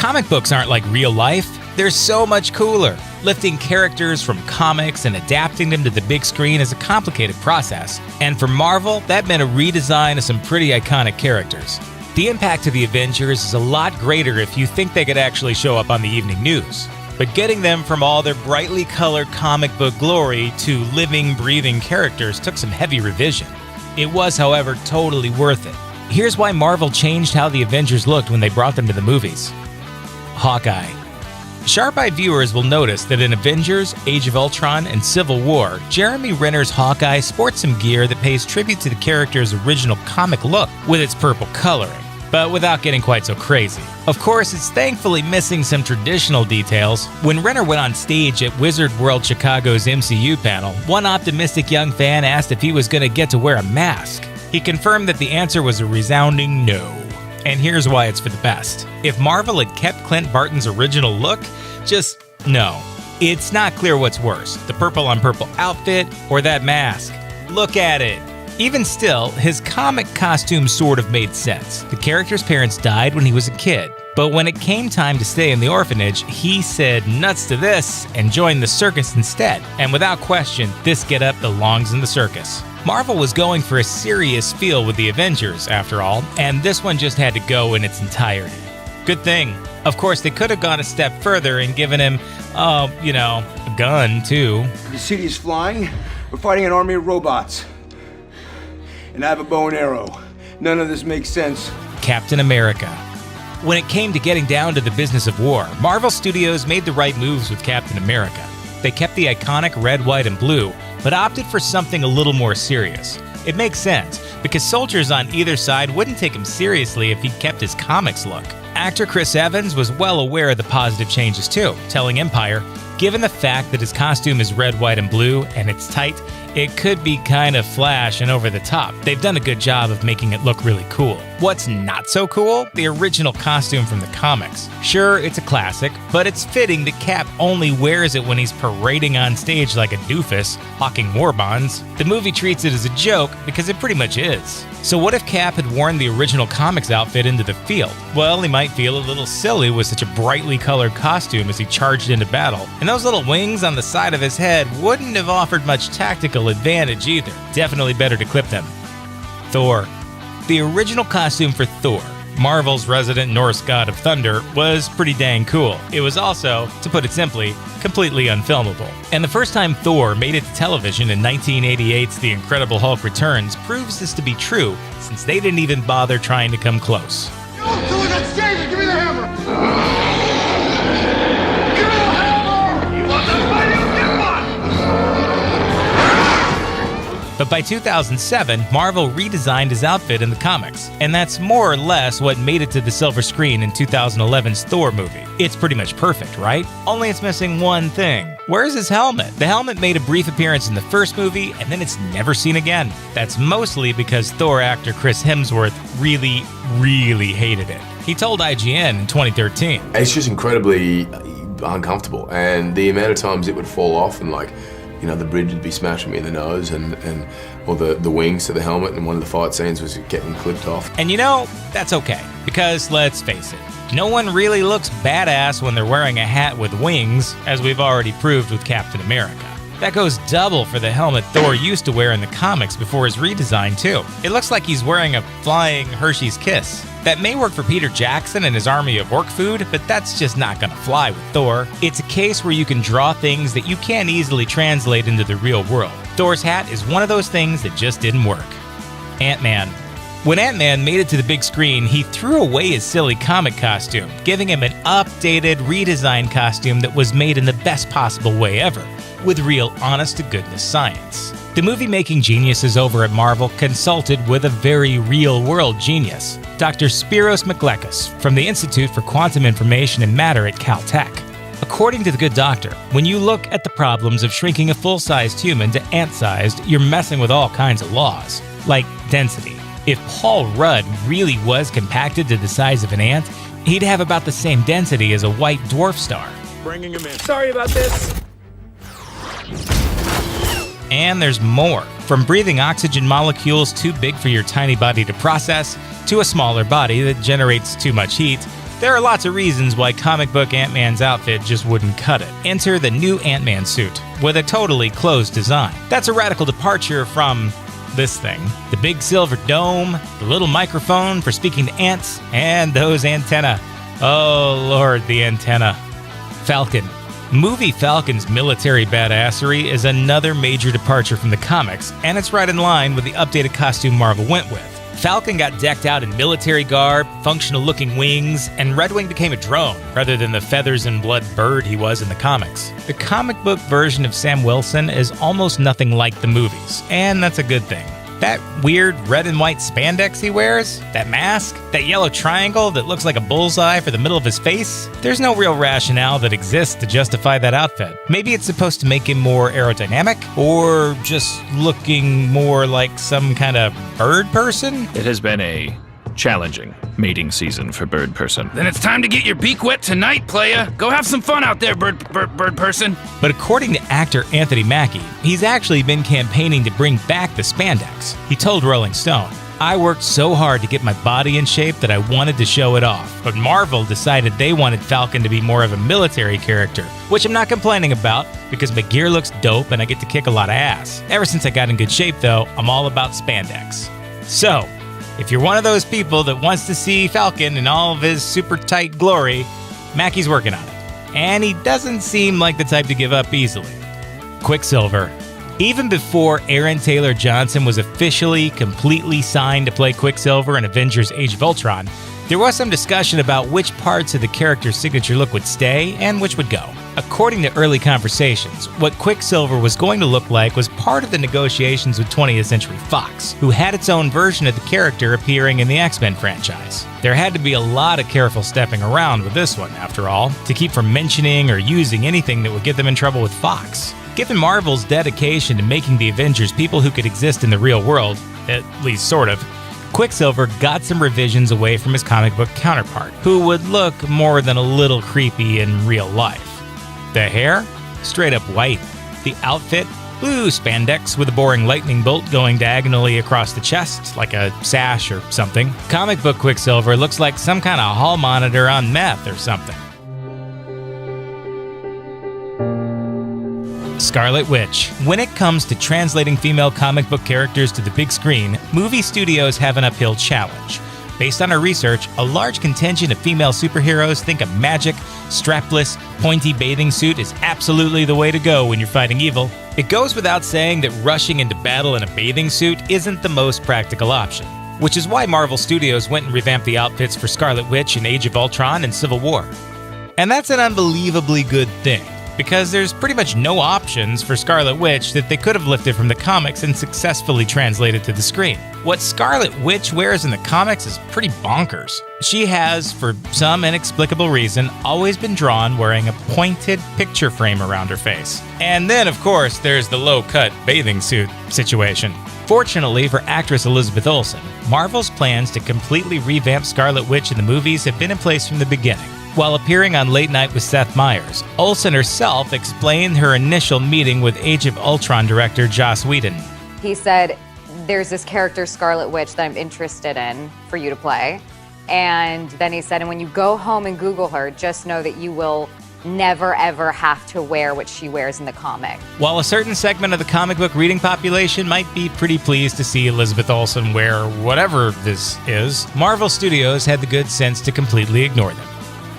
Comic books aren't like real life. They're so much cooler. Lifting characters from comics and adapting them to the big screen is a complicated process, and for Marvel, that meant a redesign of some pretty iconic characters. The impact of the Avengers is a lot greater if you think they could actually show up on the evening news. But getting them from all their brightly colored comic book glory to living, breathing characters took some heavy revision. It was, however, totally worth it. Here's why Marvel changed how the Avengers looked when they brought them to the movies. Hawkeye. Sharp-eyed viewers will notice that in Avengers, Age of Ultron, and Civil War, Jeremy Renner's Hawkeye sports some gear that pays tribute to the character's original comic look with its purple coloring, but without getting quite so crazy. Of course, it's thankfully missing some traditional details. When Renner went on stage at Wizard World Chicago's MCU panel, one optimistic young fan asked if he was going to get to wear a mask. He confirmed that the answer was a resounding no. And here's why it's for the best. If Marvel had kept Clint Barton's original look, just no. It's not clear what's worse, the purple on purple outfit or that mask. Look at it. Even still, his comic costume sort of made sense. The character's parents died when he was a kid, but when it came time to stay in the orphanage, he said nuts to this and joined the circus instead. And without question, this getup belongs in the circus. Marvel was going for a serious feel with the Avengers, after all, and this one just had to go in its entirety. Good thing. Of course, they could have gone a step further and given him, a gun, too. The city is flying. We're fighting an army of robots. And I have a bow and arrow. None of this makes sense. Captain America. When it came to getting down to the business of war, Marvel Studios made the right moves with Captain America. They kept the iconic red, white, and blue, but opted for something a little more serious. It makes sense, because soldiers on either side wouldn't take him seriously if he kept his comics look. Actor Chris Evans was well aware of the positive changes too, telling Empire, given the fact that his costume is red, white, and blue, and it's tight, it could be kind of flash and over the top. They've done a good job of making it look really cool. What's not so cool? The original costume from the comics. Sure, it's a classic, but it's fitting that Cap only wears it when he's parading on stage like a doofus, hawking war bonds. The movie treats it as a joke because it pretty much is. So what if Cap had worn the original comics outfit into the field? Well, he might feel a little silly with such a brightly colored costume as he charged into battle, and those little wings on the side of his head wouldn't have offered much tactical advantage either. Definitely better to clip them. Thor. The original costume for Thor, Marvel's resident Norse god of thunder, was pretty dang cool. It was also, to put it simply, completely unfilmable. And the first time Thor made it to television in 1988's The Incredible Hulk Returns proves this to be true, since they didn't even bother trying to come close. Yo, someone on stage, give me the hammer! But by 2007, Marvel redesigned his outfit in the comics, and that's more or less what made it to the silver screen in 2011's Thor movie. It's pretty much perfect, right? Only it's missing one thing. Where's his helmet? The helmet made a brief appearance in the first movie, and then it's never seen again. That's mostly because Thor actor Chris Hemsworth really hated it. He told IGN in 2013. It's just incredibly uncomfortable, and the amount of times it would fall off and the bridge would be smashing me in the nose or the wings to the helmet, and one of the fight scenes was getting clipped off. And that's okay, because let's face it, no one really looks badass when they're wearing a hat with wings, as we've already proved with Captain America. That goes double for the helmet Thor used to wear in the comics before his redesign too. It looks like he's wearing a flying Hershey's Kiss. That may work for Peter Jackson and his army of orc food, but that's just not gonna fly with Thor. It's a case where you can draw things that you can't easily translate into the real world. Thor's hat is one of those things that just didn't work. Ant-Man. When Ant-Man made it to the big screen, he threw away his silly comic costume, giving him an updated, redesigned costume that was made in the best possible way ever, with real honest-to-goodness science. The movie-making geniuses over at Marvel consulted with a very real-world genius, Dr. Spiros Maglekos from the Institute for Quantum Information and Matter at Caltech. According to the good doctor, when you look at the problems of shrinking a full-sized human to ant-sized, you're messing with all kinds of laws, like density. If Paul Rudd really was compacted to the size of an ant, he'd have about the same density as a white dwarf star. Bringing him in. Sorry about this. And there's more. From breathing oxygen molecules too big for your tiny body to process, to a smaller body that generates too much heat, There are lots of reasons why comic book Ant-Man's outfit just wouldn't cut it. Enter the new Ant-Man suit, with a totally closed design. That's a radical departure from this thing. The big silver dome, the little microphone for speaking to ants, and those antennae. Oh lord, the antenna. Falcon. Movie Falcon's military badassery is another major departure from the comics, and it's right in line with the updated costume Marvel went with. Falcon got decked out in military garb, functional-looking wings, and Red Wing became a drone, rather than the feathers and blood bird he was in the comics. The comic book version of Sam Wilson is almost nothing like the movies, and that's a good thing. That weird red and white spandex he wears, that mask, that yellow triangle that looks like a bullseye for the middle of his face, there's no real rationale that exists to justify that outfit. Maybe it's supposed to make him more aerodynamic, or just looking more like some kind of bird person? It has been a challenging mating season for bird person. Then it's time to get your beak wet tonight, playa. Go have some fun out there, bird person. But according to actor Anthony Mackie, he's actually been campaigning to bring back the spandex. He told Rolling Stone, "I worked so hard to get my body in shape that I wanted to show it off, but Marvel decided they wanted Falcon to be more of a military character, which I'm not complaining about because my gear looks dope and I get to kick a lot of ass. Ever since I got in good shape though, I'm all about spandex." So, if you're one of those people that wants to see Falcon in all of his super tight glory, Mackie's working on it. And he doesn't seem like the type to give up easily. Quicksilver. Even before Aaron Taylor Johnson was officially, completely signed to play Quicksilver in Avengers Age of Ultron, there was some discussion about which parts of the character's signature look would stay and which would go. According to early conversations, what Quicksilver was going to look like was part of the negotiations with 20th Century Fox, who had its own version of the character appearing in the X-Men franchise. There had to be a lot of careful stepping around with this one, after all, to keep from mentioning or using anything that would get them in trouble with Fox. Given Marvel's dedication to making the Avengers people who could exist in the real world, at least sort of, Quicksilver got some revisions away from his comic book counterpart, who would look more than a little creepy in real life. The hair? Straight up white. The outfit? Blue spandex with a boring lightning bolt going diagonally across the chest, like a sash or something. Comic book Quicksilver looks like some kind of hall monitor on meth or something. Scarlet Witch. When it comes to translating female comic book characters to the big screen, movie studios have an uphill challenge. Based on our research, a large contingent of female superheroes think a magic, strapless, pointy bathing suit is absolutely the way to go when you're fighting evil. It goes without saying that rushing into battle in a bathing suit isn't the most practical option, which is why Marvel Studios went and revamped the outfits for Scarlet Witch in Age of Ultron and Civil War. And that's an unbelievably good thing, because there's pretty much no options for Scarlet Witch that they could have lifted from the comics and successfully translated to the screen. What Scarlet Witch wears in the comics is pretty bonkers. She has, for some inexplicable reason, always been drawn wearing a pointed picture frame around her face. And then, of course, there's the low-cut bathing suit situation. Fortunately for actress Elizabeth Olsen, Marvel's plans to completely revamp Scarlet Witch in the movies have been in place from the beginning. While appearing on Late Night with Seth Meyers, Olsen herself explained her initial meeting with Age of Ultron director Joss Whedon. He said, "There's this character, Scarlet Witch, that I'm interested in for you to play." And then he said, "And when you go home and Google her, just know that you will never ever have to wear what she wears in the comic." While a certain segment of the comic book reading population might be pretty pleased to see Elizabeth Olsen wear whatever this is, Marvel Studios had the good sense to completely ignore them.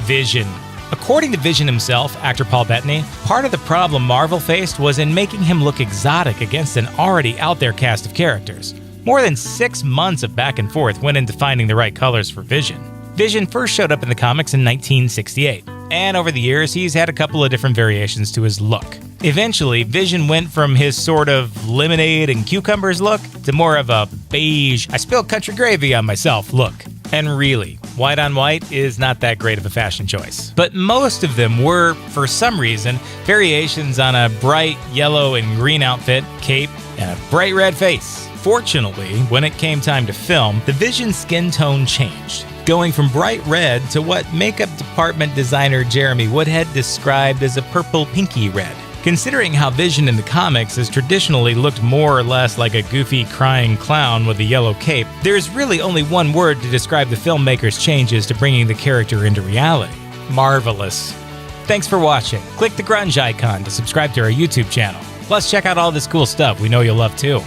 Vision. According to Vision himself, actor Paul Bettany, part of the problem Marvel faced was in making him look exotic against an already out-there cast of characters. More than 6 months of back and forth went into finding the right colors for Vision. Vision first showed up in the comics in 1968, and over the years he's had a couple of different variations to his look. Eventually, Vision went from his sort of lemonade and cucumbers look to more of a beige, I spilled country gravy on myself look. And really, white on white is not that great of a fashion choice. But most of them were, for some reason, variations on a bright yellow and green outfit, cape, and a bright red face. Fortunately, when it came time to film, the Vision skin tone changed, going from bright red to what makeup department designer Jeremy Woodhead described as a purple pinky red. Considering how Vision in the comics has traditionally looked more or less like a goofy, crying clown with a yellow cape, there's really only one word to describe the filmmaker's changes to bringing the character into reality: marvelous. Thanks for watching. Click the grunge icon to subscribe to our YouTube channel. Plus, check out all this cool stuff we know you'll love too.